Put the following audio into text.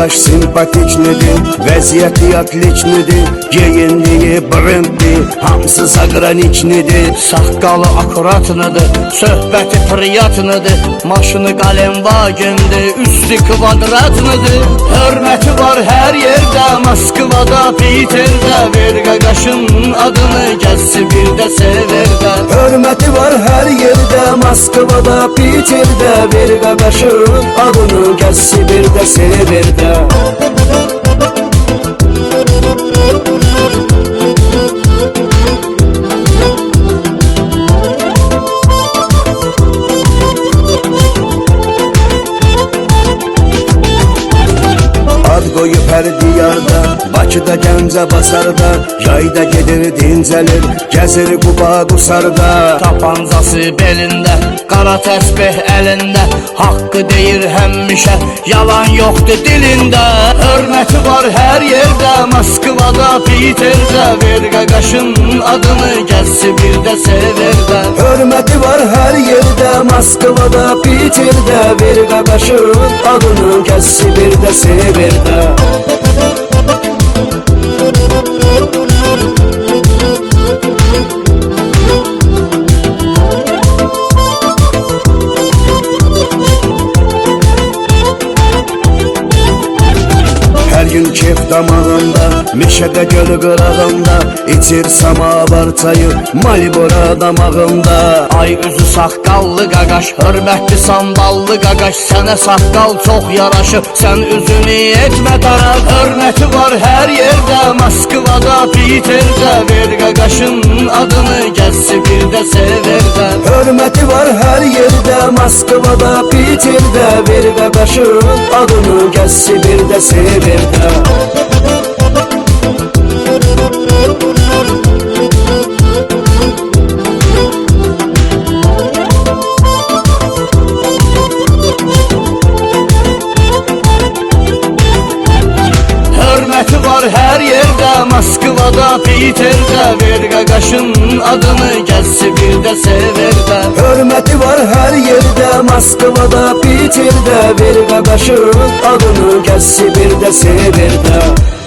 qaqaş simpatiknidir, vəziyyəti atliknidir, geyinliyi brenddir, hamısı zagraniknidir. Saqqalı akuratlıdır, söhbəti priyatlıdır, maşını qalem vagendir, üstü kvadratlıdır. Hörməti var hər yerdə, Moskvada, Piterdə, ver qaqaşın adını gəlsi bir də severdə. Hörməti var hər yerdə, Moskvada, Piterdə, ver qaqaşın adını gəlsi bir də severdə. Ad qoyub hər diyarda, Bakıda, Gəncə, Basarda, yayda gedir, dincəlir, gəzir Quba, Qusarda. Tapancası belində, qara təsbih əlində, haqqı deyir həmişə, yalan yoxdur dilində. Hörməti var hər yerdə, Moskvada, Piterdə, ver qaqaşın adını gəlsi bir də severdə. Hörməti var hər yerdə, Moskvada, Piterdə, ver qaqaşın adını gəlsi bir də severdə. Hər gün kef damağında, meşədə gölü qırağında, içir samavar çayı, Malibora damağında. Ay üzü saqqallı qaqaş, hörmətli samballı qaqaş, sənə saqqal çox yaraşır, sən üzünü etmə daraq. Hörməti var hər yerdə, Moskvada, Piterdə, ver qaqaşın adını gəlsi bir də severdə. Hörməti var hər yerdə, Moskvada, Piterdə, ver qaqaşın adını gəlsi bir də severdə. Hörməti var hər yerdə, Moskvada, Piterdə, ver qaqaşın adını gəlsi bir də severdə. Hörməti var hər yerdə, Moskvada, Piterdə, ver qaqaşın adını gəlsi bir də severdə.